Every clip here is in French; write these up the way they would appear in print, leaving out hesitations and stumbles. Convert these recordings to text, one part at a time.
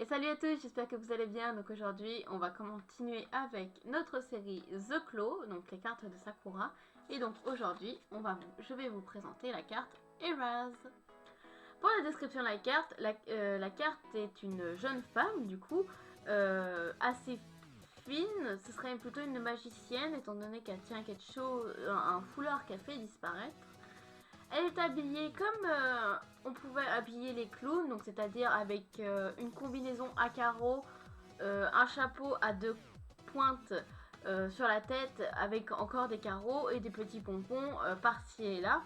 salut à tous, j'espère que vous allez bien. Donc aujourd'hui, on va continuer avec notre série The Claw, donc les cartes de Sakura. Et donc aujourd'hui, je vais vous présenter la carte Eraz. Pour la description de la carte, la carte est une jeune femme, du coup, assez fine. Ce serait plutôt une magicienne, étant donné qu'elle tient quelque chose, un foulard qu'elle fait disparaître. Elle est habillée comme on pouvait habiller les clowns, donc c'est-à-dire avec une combinaison à carreaux, un chapeau à deux pointes sur la tête avec encore des carreaux et des petits pompons par-ci et là.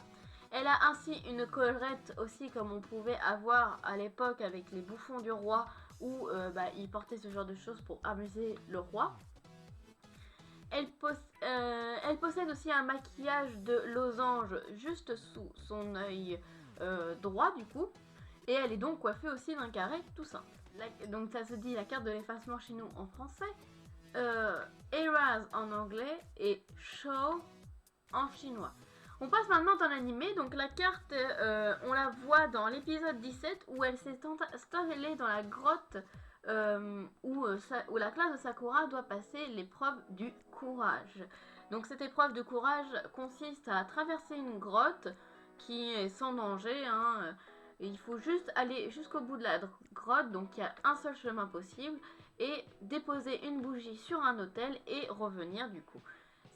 Elle a ainsi une collerette aussi comme on pouvait avoir à l'époque avec les bouffons du roi où ils portaient ce genre de choses pour amuser le roi. Elle possède aussi un maquillage de losange juste sous son œil droit du coup. Et elle est donc coiffée aussi d'un carré tout simple. Donc ça se dit la carte de l'effacement chez nous en français, Eraz en anglais et Show en chinois. On passe maintenant dans l'animé, donc la carte, on la voit dans l'épisode 17 où elle s'est installée dans la grotte où la classe de Sakura doit passer l'épreuve du courage. Donc cette épreuve de courage consiste à traverser une grotte qui est sans danger, hein, et il faut juste aller jusqu'au bout de la grotte, donc il y a un seul chemin possible, et déposer une bougie sur un autel et revenir du coup.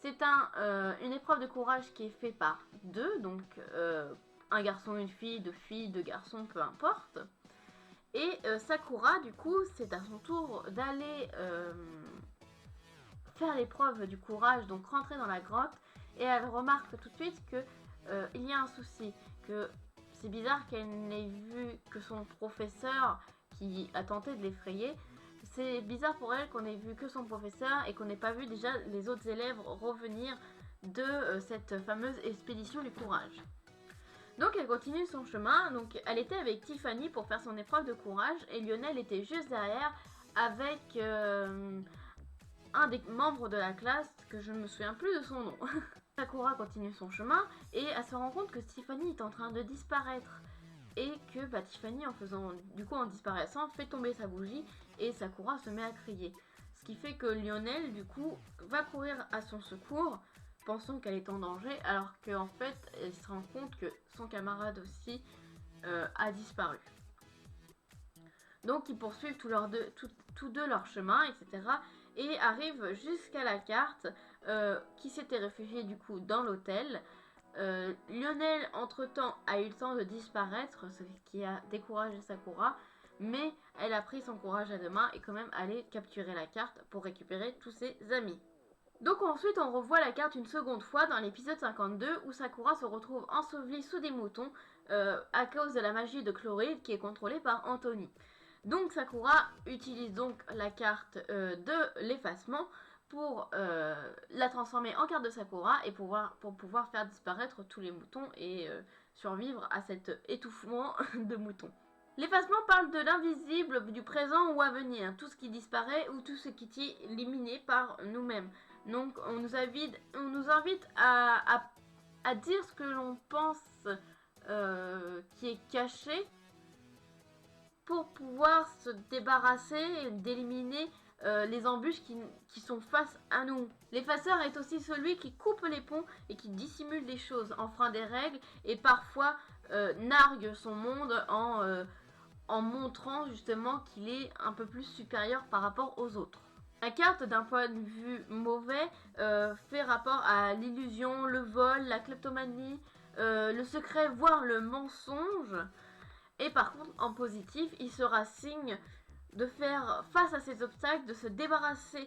C'est une épreuve de courage qui est faite par deux, donc un garçon, une fille, deux garçons, peu importe. Et Sakura, du coup, c'est à son tour d'aller faire l'épreuve du courage, donc rentrer dans la grotte. Et elle remarque tout de suite que il y a un souci, que c'est bizarre qu'elle n'ait vu que son professeur qui a tenté de l'effrayer. C'est bizarre pour elle qu'on ait vu que son professeur et qu'on n'ait pas vu déjà les autres élèves revenir de cette fameuse expédition du courage. Donc elle continue son chemin, donc elle était avec Tiffany pour faire son épreuve de courage et Lionel était juste derrière avec un des membres de la classe que je ne me souviens plus de son nom. Sakura continue son chemin et elle se rend compte que Tiffany est en train de disparaître et que Tiffany en disparaissant fait tomber sa bougie et Sakura se met à crier. Ce qui fait que Lionel du coup va courir à son secours pensant qu'elle est en danger alors qu'en fait elle se rend compte que son camarade aussi a disparu. Donc ils poursuivent tous deux leur chemin, etc. Et arrivent jusqu'à la carte qui s'était réfugiée du coup dans l'hôtel. Lionel entre-temps a eu le temps de disparaître, ce qui a découragé Sakura. Mais elle a pris son courage à deux mains et quand même allé capturer la carte pour récupérer tous ses amis. Donc ensuite on revoit la carte une seconde fois dans l'épisode 52 où Sakura se retrouve ensevelie sous des moutons à cause de la magie de Chloride qui est contrôlée par Anthony. Donc Sakura utilise donc la carte de l'effacement pour la transformer en carte de Sakura et pour pouvoir faire disparaître tous les moutons et survivre à cet étouffement de moutons. L'effacement parle de l'invisible, du présent ou à venir, tout ce qui disparaît ou tout ce qui est éliminé par nous-mêmes. Donc on nous invite à dire ce que l'on pense qui est caché pour pouvoir se débarrasser, d'éliminer les embûches qui sont face à nous. L'effaceur est aussi celui qui coupe les ponts et qui dissimule des choses, enfreint des règles et parfois nargue son monde en montrant justement qu'il est un peu plus supérieur par rapport aux autres. La carte, d'un point de vue mauvais, fait rapport à l'illusion, le vol, la kleptomanie, le secret, voire le mensonge. Et par contre, en positif, il sera signe de faire face à ces obstacles, de se débarrasser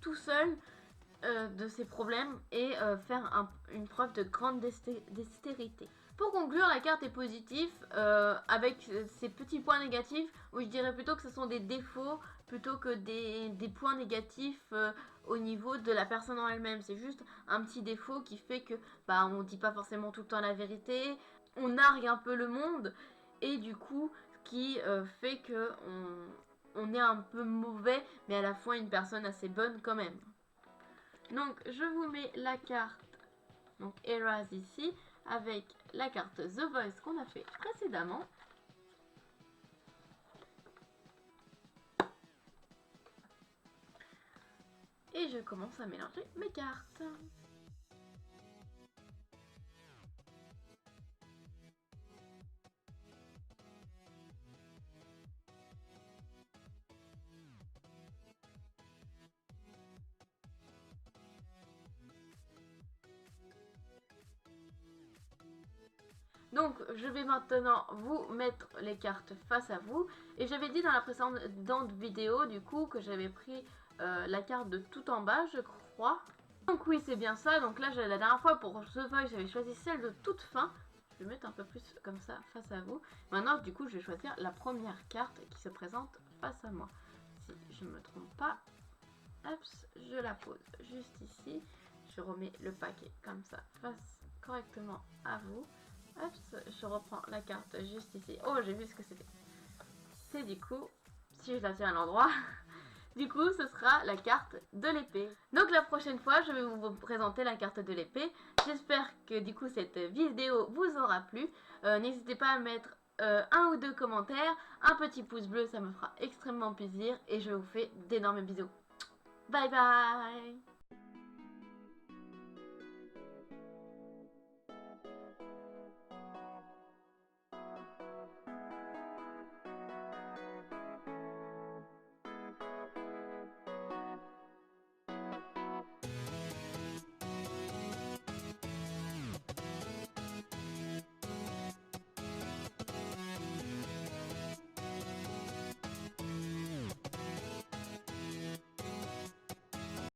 tout seul de ses problèmes et faire une preuve de grande dextérité. Pour conclure, la carte est positive avec ses petits points négatifs où je dirais plutôt que ce sont des défauts plutôt que des points négatifs au niveau de la personne en elle-même. C'est juste un petit défaut qui fait que on dit pas forcément tout le temps la vérité, on nargue un peu le monde et du coup qui fait que on est un peu mauvais mais à la fois une personne assez bonne quand même. Donc je vous mets la carte, donc Eraz ici, avec la carte The Voice qu'on a fait précédemment. et je commence à mélanger mes cartes. Donc je vais maintenant vous mettre les cartes face à vous. Et j'avais dit dans la précédente vidéo du coup que j'avais pris la carte de tout en bas, je crois. Donc oui, c'est bien ça. Donc là, la dernière fois pour ce feuille, j'avais choisi celle de toute fin. Je vais mettre un peu plus comme ça face à vous. Maintenant, du coup, je vais choisir la première carte qui se présente face à moi. Si je ne me trompe pas, hop, je la pose juste ici. Je remets le paquet comme ça face correctement à vous. Hop, je reprends la carte juste ici. Oh, j'ai vu ce que c'était. C'est du coup, si je la tiens à l'endroit, du coup, ce sera la carte de l'épée. Donc la prochaine fois, je vais vous présenter la carte de l'épée. J'espère que du coup, cette vidéo vous aura plu. N'hésitez pas à mettre un ou deux commentaires, un petit pouce bleu, ça me fera extrêmement plaisir. Et je vous fais d'énormes bisous. Bye bye!